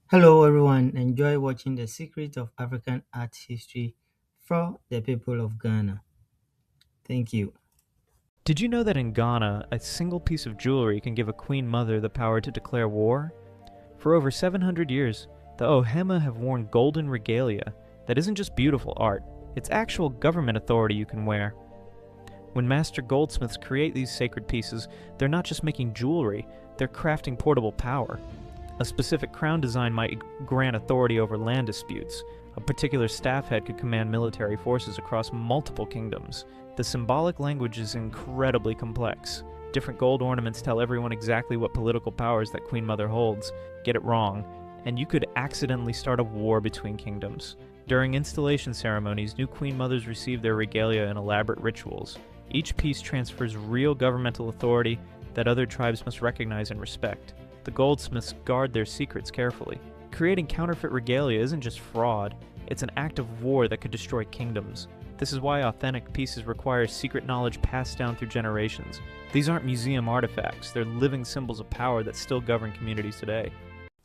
Hello, everyone. Enjoy watching the secret of African art history for the people of Ghana. Thank you. Did you know that in Ghana, a single piece of jewelry can give a queen mother the power to declare war? For over 700 years, the Ohema have worn golden regalia that isn't just beautiful art, it's actual government authority you can wear. When master goldsmiths create these sacred pieces, they're not just making jewelry, they're crafting portable power. A specific crown design might grant authority over land disputes. A particular staff head could command military forces across multiple kingdoms. The symbolic language is incredibly complex. Different gold ornaments tell everyone exactly what political powers that Queen Mother holds. Get it wrong, and you could accidentally start a war between kingdoms. During installation ceremonies, new Queen Mothers receive their regalia in elaborate rituals. Each piece transfers real governmental authority that other tribes must recognize and respect. The goldsmiths guard their secrets carefully. Creating counterfeit regalia isn't just fraud, it's an act of war that could destroy kingdoms. This is why authentic pieces require secret knowledge passed down through generations. These aren't museum artifacts, they're living symbols of power that still govern communities today.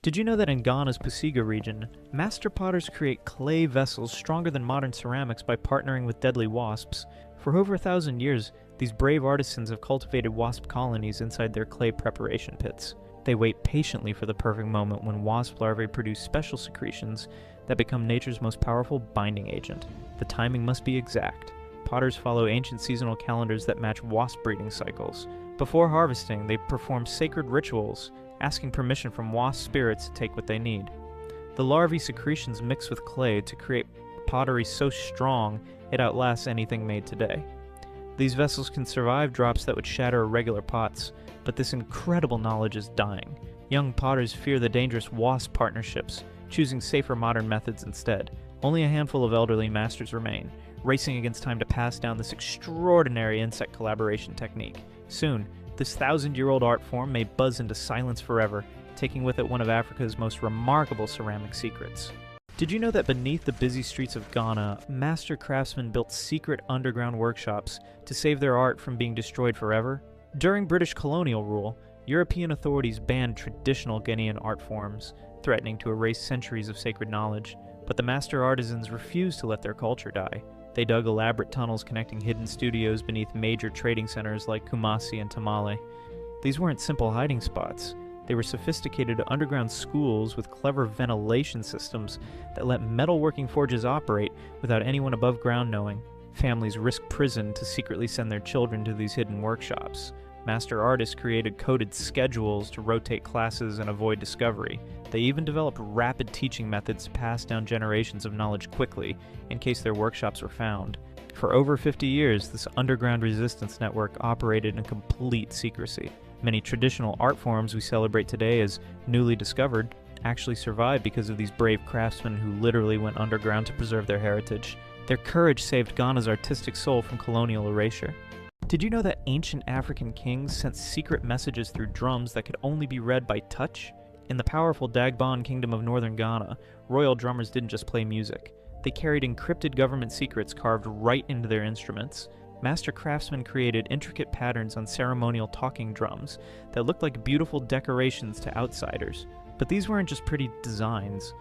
Did you know that in Ghana's Pasiga region, master potters create clay vessels stronger than modern ceramics by partnering with deadly wasps? For over 1,000 years, these brave artisans have cultivated wasp colonies inside their clay preparation pits. They wait patiently for the perfect moment when wasp larvae produce special secretions that become nature's most powerful binding agent. The timing must be exact. Potters follow ancient seasonal calendars that match wasp breeding cycles. Before harvesting, they perform sacred rituals, asking permission from wasp spirits to take what they need. The larvae secretions mix with clay to create pottery so strong it outlasts anything made today. These vessels can survive drops that would shatter regular pots, but this incredible knowledge is dying. Young potters fear the dangerous wasp partnerships, choosing safer modern methods instead. Only a handful of elderly masters remain, racing against time to pass down this extraordinary insect collaboration technique. Soon, this 1,000-year-old art form may buzz into silence forever, taking with it one of Africa's most remarkable ceramic secrets. Did you know that beneath the busy streets of Ghana, master craftsmen built secret underground workshops to save their art from being destroyed forever? During British colonial rule, European authorities banned traditional Ghanaian art forms, threatening to erase centuries of sacred knowledge. But the master artisans refused to let their culture die. They dug elaborate tunnels connecting hidden studios beneath major trading centers like Kumasi and Tamale. These weren't simple hiding spots. They were sophisticated underground schools with clever ventilation systems that let metalworking forges operate without anyone above ground knowing. Families risked prison to secretly send their children to these hidden workshops. Master artists created coded schedules to rotate classes and avoid discovery. They even developed rapid teaching methods to pass down generations of knowledge quickly, in case their workshops were found. For over 50 years, this underground resistance network operated in complete secrecy. Many traditional art forms we celebrate today as newly discovered actually survived because of these brave craftsmen who literally went underground to preserve their heritage. Their courage saved Ghana's artistic soul from colonial erasure. Did you know that ancient African kings sent secret messages through drums that could only be read by touch? In the powerful Dagbon Kingdom of northern Ghana, royal drummers didn't just play music. They carried encrypted government secrets carved right into their instruments. Master craftsmen created intricate patterns on ceremonial talking drums that looked like beautiful decorations to outsiders. But these weren't just pretty designs.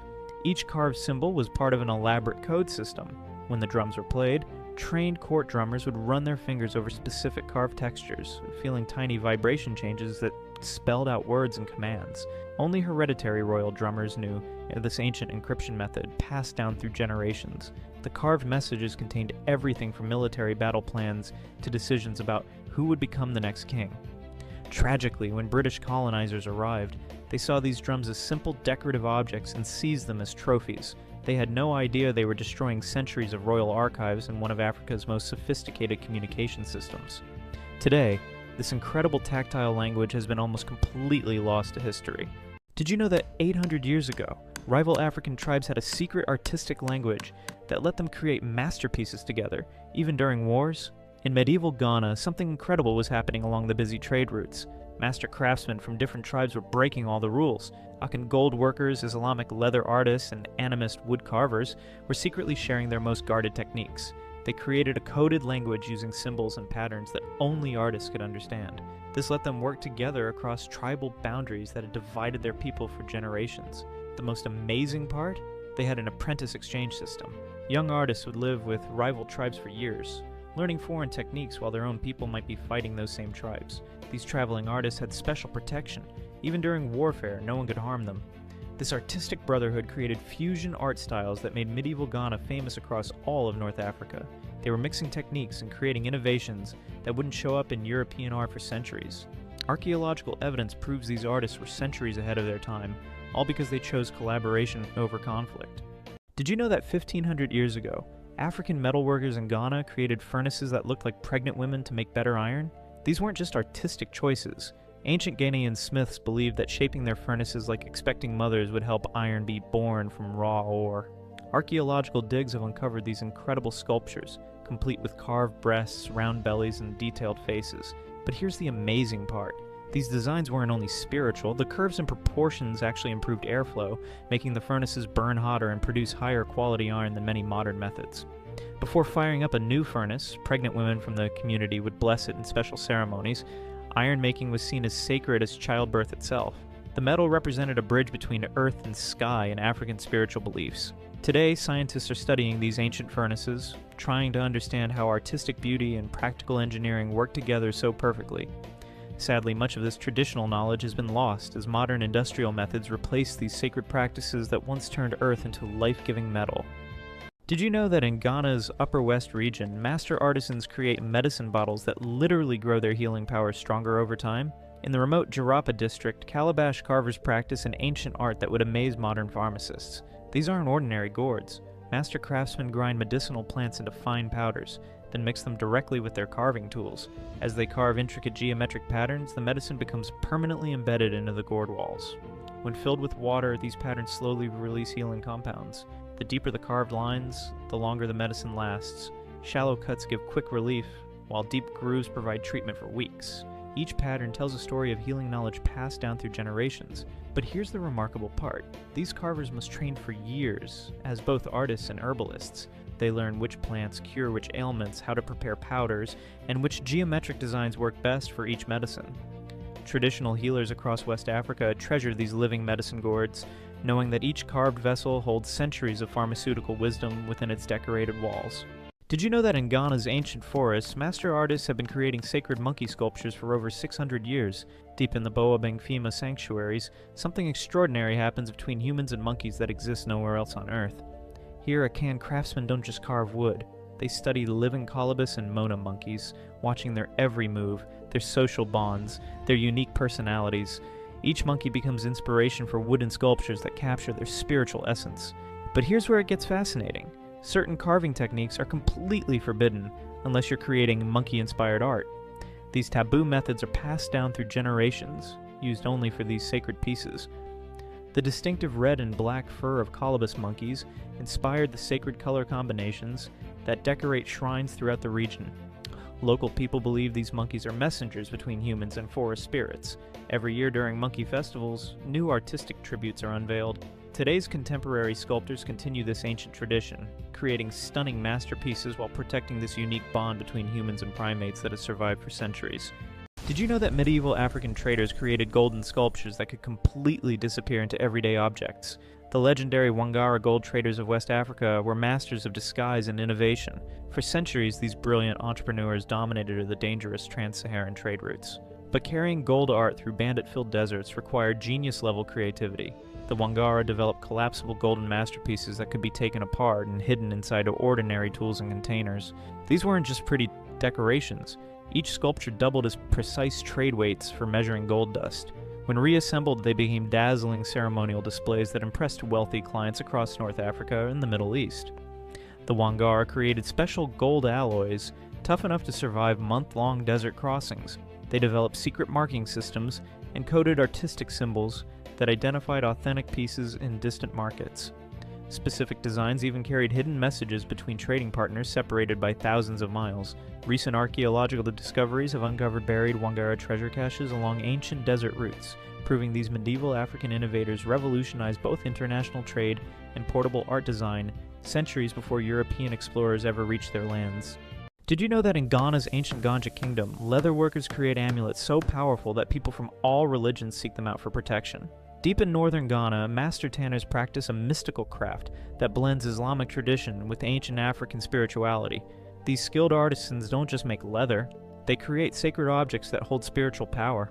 Each carved symbol was part of an elaborate code system. When the drums were played, trained court drummers would run their fingers over specific carved textures, feeling tiny vibration changes that spelled out words and commands. Only hereditary royal drummers knew this ancient encryption method, passed down through generations. The carved messages contained everything from military battle plans to decisions about who would become the next king. Tragically, when British colonizers arrived, they saw these drums as simple decorative objects and seized them as trophies. They had no idea they were destroying centuries of royal archives in one of Africa's most sophisticated communication systems. Today, this incredible tactile language has been almost completely lost to history. Did you know that 800 years ago, rival African tribes had a secret artistic language that let them create masterpieces together, even during wars? In medieval Ghana, something incredible was happening along the busy trade routes. Master craftsmen from different tribes were breaking all the rules. Akan gold workers, Islamic leather artists, and animist wood carvers were secretly sharing their most guarded techniques. They created a coded language using symbols and patterns that only artists could understand. This let them work together across tribal boundaries that had divided their people for generations. The most amazing part? They had an apprentice exchange system. Young artists would live with rival tribes for years, learning foreign techniques while their own people might be fighting those same tribes. These traveling artists had special protection. Even during warfare, no one could harm them. This artistic brotherhood created fusion art styles that made medieval Ghana famous across all of North Africa. They were mixing techniques and creating innovations that wouldn't show up in European art for centuries. Archaeological evidence proves these artists were centuries ahead of their time, all because they chose collaboration over conflict. Did you know that 1500 years ago, African metalworkers in Ghana created furnaces that looked like pregnant women to make better iron? These weren't just artistic choices. Ancient Ghanaian smiths believed that shaping their furnaces like expecting mothers would help iron be born from raw ore. Archaeological digs have uncovered these incredible sculptures, complete with carved breasts, round bellies, and detailed faces. But here's the amazing part. These designs weren't only spiritual, the curves and proportions actually improved airflow, making the furnaces burn hotter and produce higher quality iron than many modern methods. Before firing up a new furnace, pregnant women from the community would bless it in special ceremonies. Iron making was seen as sacred as childbirth itself. The metal represented a bridge between earth and sky in African spiritual beliefs. Today, scientists are studying these ancient furnaces, trying to understand how artistic beauty and practical engineering work together so perfectly. Sadly, much of this traditional knowledge has been lost as modern industrial methods replace these sacred practices that once turned earth into life-giving metal. Did you know that in Ghana's Upper West region, master artisans create medicine bottles that literally grow their healing powers stronger over time? In the remote Jarapa district, calabash carvers practice an ancient art that would amaze modern pharmacists. These aren't ordinary gourds. Master craftsmen grind medicinal plants into fine powders, then mix them directly with their carving tools. As they carve intricate geometric patterns, the medicine becomes permanently embedded into the gourd walls. When filled with water, these patterns slowly release healing compounds. The deeper the carved lines, the longer the medicine lasts. Shallow cuts give quick relief, while deep grooves provide treatment for weeks. Each pattern tells a story of healing knowledge passed down through generations. But here's the remarkable part. These carvers must train for years, as both artists and herbalists. They learn which plants cure which ailments, how to prepare powders, and which geometric designs work best for each medicine. Traditional healers across West Africa treasure these living medicine gourds, knowing that each carved vessel holds centuries of pharmaceutical wisdom within its decorated walls. Did you know that in Ghana's ancient forests, master artists have been creating sacred monkey sculptures for over 600 years? Deep in the Boa Bengfima sanctuaries, something extraordinary happens between humans and monkeys that exists nowhere else on Earth. Here, Akan craftsmen don't just carve wood. They study living colobus and Mona monkeys, watching their every move, their social bonds, their unique personalities. Each monkey becomes inspiration for wooden sculptures that capture their spiritual essence. But here's where it gets fascinating. Certain carving techniques are completely forbidden unless you're creating monkey-inspired art. These taboo methods are passed down through generations, used only for these sacred pieces. The distinctive red and black fur of colobus monkeys inspired the sacred color combinations that decorate shrines throughout the region. Local people believe these monkeys are messengers between humans and forest spirits. Every year during monkey festivals, new artistic tributes are unveiled. Today's contemporary sculptors continue this ancient tradition, creating stunning masterpieces while protecting this unique bond between humans and primates that has survived for centuries. Did you know that medieval African traders created golden sculptures that could completely disappear into everyday objects? The legendary Wangara gold traders of West Africa were masters of disguise and innovation. For centuries, these brilliant entrepreneurs dominated the dangerous trans-Saharan trade routes. But carrying gold art through bandit-filled deserts required genius-level creativity. The Wangara developed collapsible golden masterpieces that could be taken apart and hidden inside ordinary tools and containers. These weren't just pretty decorations. Each sculpture doubled as precise trade weights for measuring gold dust. When reassembled, they became dazzling ceremonial displays that impressed wealthy clients across North Africa and the Middle East. The Wangara created special gold alloys, tough enough to survive month-long desert crossings. They developed secret marking systems and coded artistic symbols that identified authentic pieces in distant markets. Specific designs even carried hidden messages between trading partners separated by thousands of miles. Recent archaeological discoveries have uncovered buried Wangara treasure caches along ancient desert routes, proving these medieval African innovators revolutionized both international trade and portable art design centuries before European explorers ever reached their lands. Did you know that in Ghana's ancient Ganja kingdom, leather workers create amulets so powerful that people from all religions seek them out for protection? Deep in northern Ghana, master tanners practice a mystical craft that blends Islamic tradition with ancient African spirituality. These skilled artisans don't just make leather, they create sacred objects that hold spiritual power.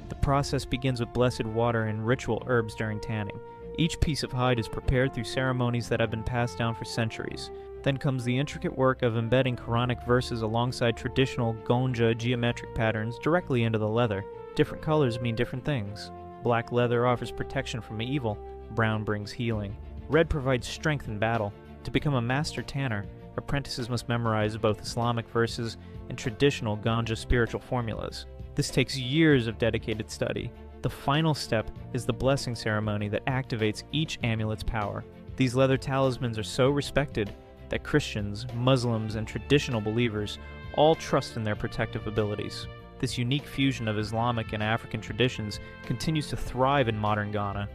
The process begins with blessed water and ritual herbs during tanning. Each piece of hide is prepared through ceremonies that have been passed down for centuries. Then comes the intricate work of embedding Quranic verses alongside traditional Gonja geometric patterns directly into the leather. Different colors mean different things. Black leather offers protection from evil. Brown brings healing. Red provides strength in battle. To become a master tanner, apprentices must memorize both Islamic verses and traditional Ganja spiritual formulas. This takes years of dedicated study. The final step is the blessing ceremony that activates each amulet's power. These leather talismans are so respected that Christians, Muslims, and traditional believers all trust in their protective abilities. This unique fusion of Islamic and African traditions continues to thrive in modern Ghana.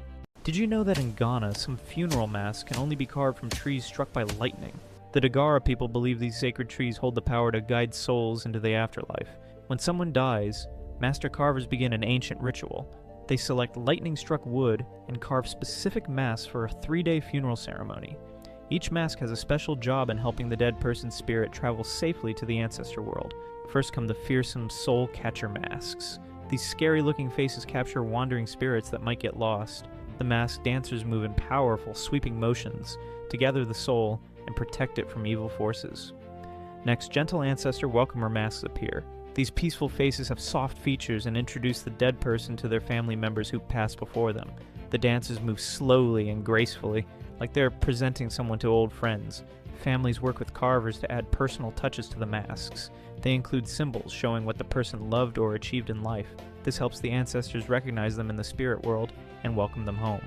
Did you know that in Ghana, some funeral masks can only be carved from trees struck by lightning? The Dagara people believe these sacred trees hold the power to guide souls into the afterlife. When someone dies, master carvers begin an ancient ritual. They select lightning-struck wood and carve specific masks for a 3-day funeral ceremony. Each mask has a special job in helping the dead person's spirit travel safely to the ancestor world. First come the fearsome soul catcher masks. These scary-looking faces capture wandering spirits that might get lost. The masked dancers move in powerful, sweeping motions to gather the soul and protect it from evil forces. Next, gentle ancestor welcomer masks appear. These peaceful faces have soft features and introduce the dead person to their family members who passed before them. The dancers move slowly and gracefully, like they're presenting someone to old friends. Families work with carvers to add personal touches to the masks. They include symbols showing what the person loved or achieved in life. This helps the ancestors recognize them in the spirit world and welcome them home.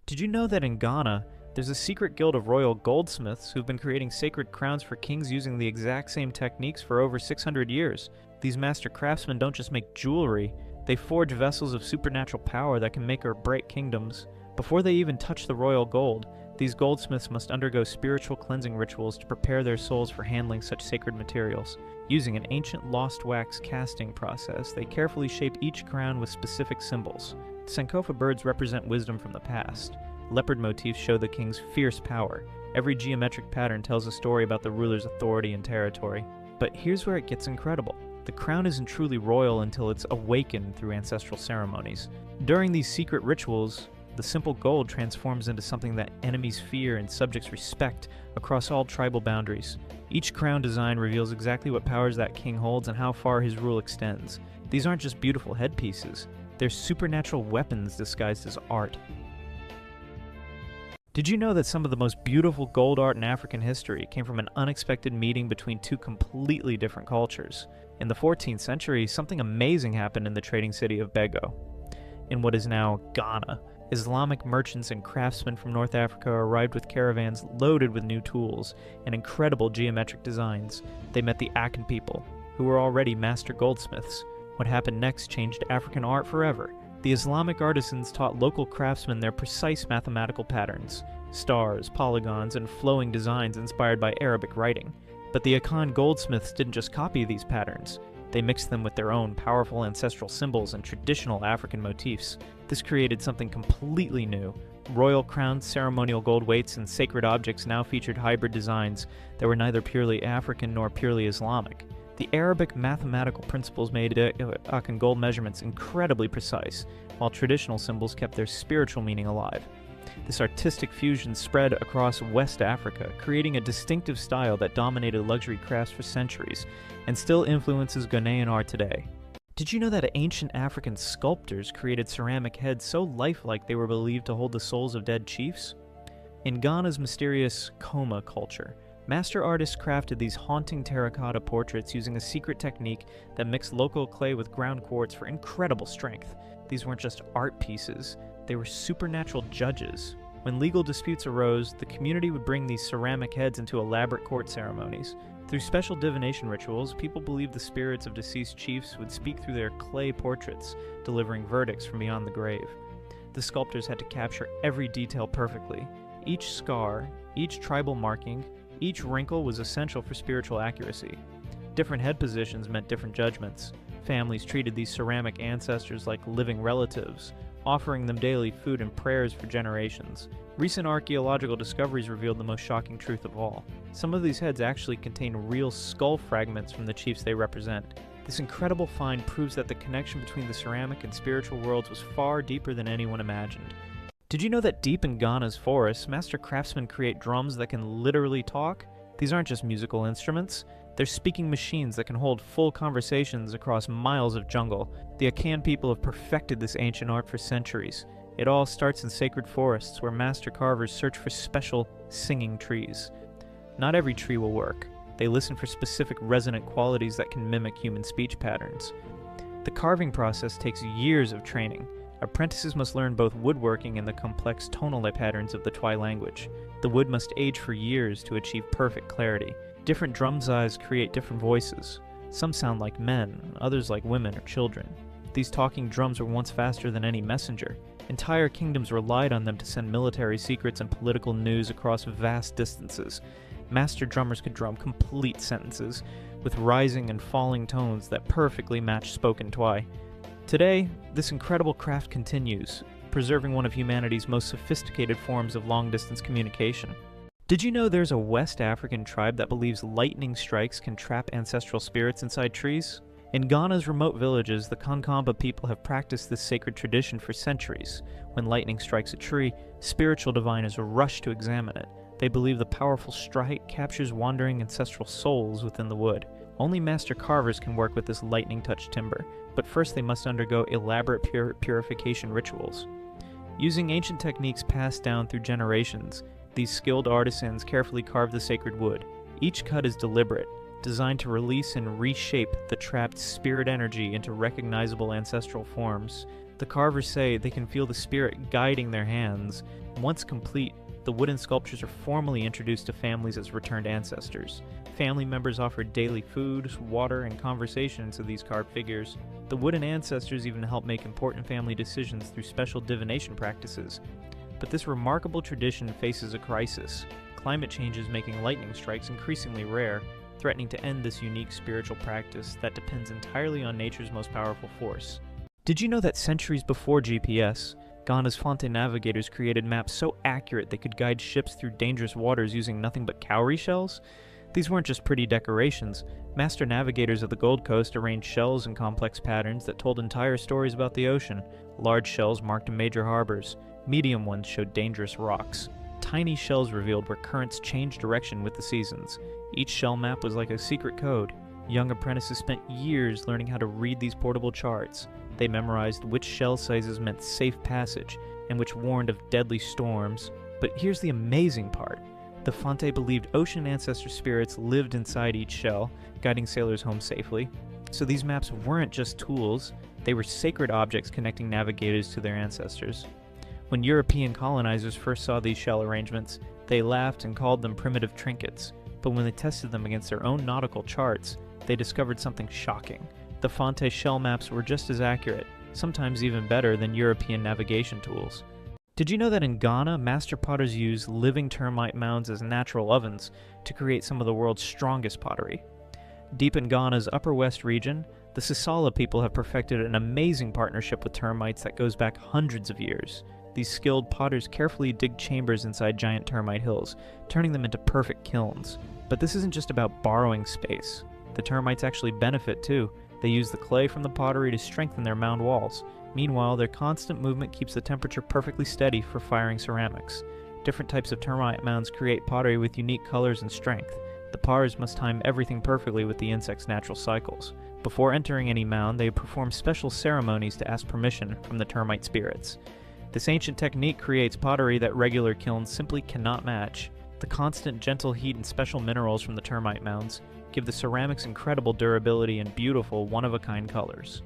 Did you know that in Ghana, there's a secret guild of royal goldsmiths who've been creating sacred crowns for kings using the exact same techniques for over 600 years? These master craftsmen don't just make jewelry, they forge vessels of supernatural power that can make or break kingdoms. Before they even touch the royal gold, these goldsmiths must undergo spiritual cleansing rituals to prepare their souls for handling such sacred materials. Using an ancient lost wax casting process, they carefully shape each crown with specific symbols. Sankofa birds represent wisdom from the past. Leopard motifs show the king's fierce power. Every geometric pattern tells a story about the ruler's authority and territory. But here's where it gets incredible. The crown isn't truly royal until it's awakened through ancestral ceremonies. During these secret rituals, the simple gold transforms into something that enemies fear and subjects respect across all tribal boundaries. Each crown design reveals exactly what powers that king holds and how far his rule extends. These aren't just beautiful headpieces, they're supernatural weapons disguised as art. Did you know that some of the most beautiful gold art in African history came from an unexpected meeting between two completely different cultures? In the 14th century, something amazing happened in the trading city of Bego. In what is now Ghana, Islamic merchants and craftsmen from North Africa arrived with caravans loaded with new tools and incredible geometric designs. They met the Akan people, who were already master goldsmiths. What happened next changed African art forever. The Islamic artisans taught local craftsmen their precise mathematical patterns, stars, polygons, and flowing designs inspired by Arabic writing. But the Akan goldsmiths didn't just copy these patterns. They mixed them with their own powerful ancestral symbols and traditional African motifs. This created something completely new. Royal crowns, ceremonial gold weights, and sacred objects now featured hybrid designs that were neither purely African nor purely Islamic. The Arabic mathematical principles made Akan gold measurements incredibly precise, while traditional symbols kept their spiritual meaning alive. This artistic fusion spread across West Africa, creating a distinctive style that dominated luxury crafts for centuries, and still influences Ghanaian art today. Did you know that ancient African sculptors created ceramic heads so lifelike they were believed to hold the souls of dead chiefs? In Ghana's mysterious Koma culture, master artists crafted these haunting terracotta portraits using a secret technique that mixed local clay with ground quartz for incredible strength. These weren't just art pieces, they were supernatural judges. When legal disputes arose, the community would bring these ceramic heads into elaborate court ceremonies. Through special divination rituals, people believed the spirits of deceased chiefs would speak through their clay portraits, delivering verdicts from beyond the grave. The sculptors had to capture every detail perfectly. Each scar, each tribal marking, each wrinkle was essential for spiritual accuracy. Different head positions meant different judgments. Families treated these ceramic ancestors like living relatives, offering them daily food and prayers for generations. Recent archaeological discoveries revealed the most shocking truth of all. Some of these heads actually contain real skull fragments from the chiefs they represent. This incredible find proves that the connection between the ceramic and spiritual worlds was far deeper than anyone imagined. Did you know that deep in Ghana's forests, master craftsmen create drums that can literally talk? These aren't just musical instruments. They're speaking machines that can hold full conversations across miles of jungle. The Akan people have perfected this ancient art for centuries. It all starts in sacred forests where master carvers search for special singing trees. Not every tree will work. They listen for specific resonant qualities that can mimic human speech patterns. The carving process takes years of training. Apprentices must learn both woodworking and the complex tonal patterns of the Twi language. The wood must age for years to achieve perfect clarity. Different drum size create different voices. Some sound like men, others like women or children. These talking drums were once faster than any messenger. Entire kingdoms relied on them to send military secrets and political news across vast distances. Master drummers could drum complete sentences, with rising and falling tones that perfectly matched spoken Twi. Today, this incredible craft continues, preserving one of humanity's most sophisticated forms of long-distance communication. Did you know there's a West African tribe that believes lightning strikes can trap ancestral spirits inside trees? In Ghana's remote villages, the Kankamba people have practiced this sacred tradition for centuries. When lightning strikes a tree, spiritual diviners rush to examine it. They believe the powerful strike captures wandering ancestral souls within the wood. Only master carvers can work with this lightning-touched timber, but first they must undergo elaborate purification rituals. Using ancient techniques passed down through generations, these skilled artisans carefully carve the sacred wood. Each cut is deliberate, designed to release and reshape the trapped spirit energy into recognizable ancestral forms. The carvers say they can feel the spirit guiding their hands. Once complete, the wooden sculptures are formally introduced to families as returned ancestors. Family members offer daily food, water, and conversation to these carved figures. The wooden ancestors even help make important family decisions through special divination practices. But this remarkable tradition faces a crisis. Climate change is making lightning strikes increasingly rare, threatening to end this unique spiritual practice that depends entirely on nature's most powerful force. Did you know that centuries before GPS, Ghana's Fonte navigators created maps so accurate they could guide ships through dangerous waters using nothing but cowrie shells? These weren't just pretty decorations. Master navigators of the Gold Coast arranged shells in complex patterns that told entire stories about the ocean. Large shells marked major harbors. Medium ones showed dangerous rocks. Tiny shells revealed where currents changed direction with the seasons. Each shell map was like a secret code. Young apprentices spent years learning how to read these portable charts. They memorized which shell sizes meant safe passage and which warned of deadly storms. But here's the amazing part. The Fonte believed ocean ancestor spirits lived inside each shell, guiding sailors home safely. So these maps weren't just tools, they were sacred objects connecting navigators to their ancestors. When European colonizers first saw these shell arrangements, they laughed and called them primitive trinkets. But when they tested them against their own nautical charts, they discovered something shocking. The Fonte shell maps were just as accurate, sometimes even better than European navigation tools. Did you know that in Ghana, master potters use living termite mounds as natural ovens to create some of the world's strongest pottery? Deep in Ghana's Upper West region, the Sisala people have perfected an amazing partnership with termites that goes back hundreds of years. These skilled potters carefully dig chambers inside giant termite hills, turning them into perfect kilns. But this isn't just about borrowing space. The termites actually benefit too. They use the clay from the pottery to strengthen their mound walls. Meanwhile, their constant movement keeps the temperature perfectly steady for firing ceramics. Different types of termite mounds create pottery with unique colors and strength. The potters must time everything perfectly with the insect's natural cycles. Before entering any mound, they perform special ceremonies to ask permission from the termite spirits. This ancient technique creates pottery that regular kilns simply cannot match. The constant gentle heat and special minerals from the termite mounds give the ceramics incredible durability and beautiful, one-of-a-kind colors.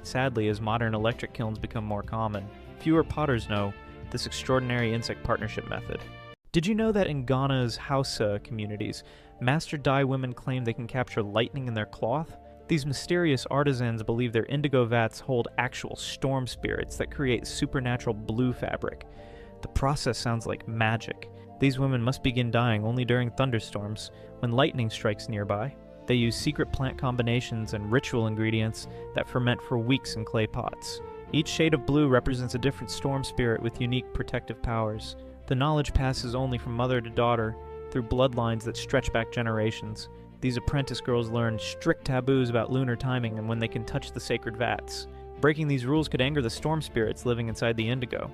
Sadly, as modern electric kilns become more common, fewer potters know this extraordinary insect partnership method. Did you know that in Ghana's Hausa communities, master dye women claim they can capture lightning in their cloth? These mysterious artisans believe their indigo vats hold actual storm spirits that create supernatural blue fabric. The process sounds like magic. These women must begin dyeing only during thunderstorms, when lightning strikes nearby. They use secret plant combinations and ritual ingredients that ferment for weeks in clay pots. Each shade of blue represents a different storm spirit with unique protective powers. The knowledge passes only from mother to daughter through bloodlines that stretch back generations. These apprentice girls learn strict taboos about lunar timing and when they can touch the sacred vats. Breaking these rules could anger the storm spirits living inside the indigo.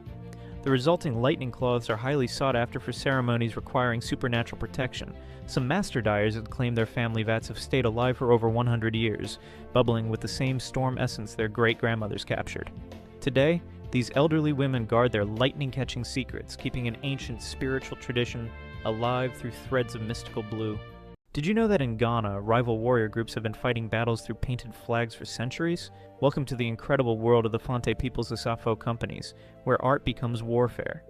The resulting lightning cloths are highly sought after for ceremonies requiring supernatural protection. Some master dyers have claimed their family vats have stayed alive for over 100 years, bubbling with the same storm essence their great-grandmothers captured. Today, these elderly women guard their lightning-catching secrets, keeping an ancient spiritual tradition alive through threads of mystical blue. Did you know that in Ghana, rival warrior groups have been fighting battles through painted flags for centuries? Welcome to the incredible world of the Fonte Peoples Asafo companies, where art becomes warfare.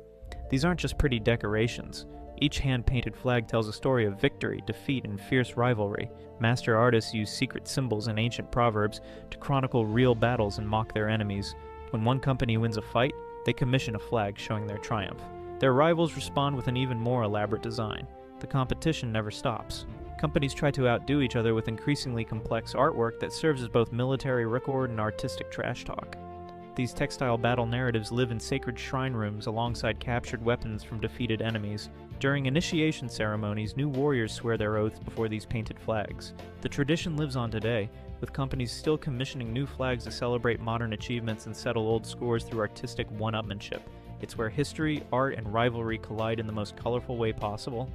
These aren't just pretty decorations. Each hand-painted flag tells a story of victory, defeat, and fierce rivalry. Master artists use secret symbols and ancient proverbs to chronicle real battles and mock their enemies. When one company wins a fight, they commission a flag showing their triumph. Their rivals respond with an even more elaborate design. The competition never stops. Companies try to outdo each other with increasingly complex artwork that serves as both military record and artistic trash talk. These textile battle narratives live in sacred shrine rooms alongside captured weapons from defeated enemies. During initiation ceremonies, new warriors swear their oaths before these painted flags. The tradition lives on today, with companies still commissioning new flags to celebrate modern achievements and settle old scores through artistic one-upmanship. It's where history, art, and rivalry collide in the most colorful way possible.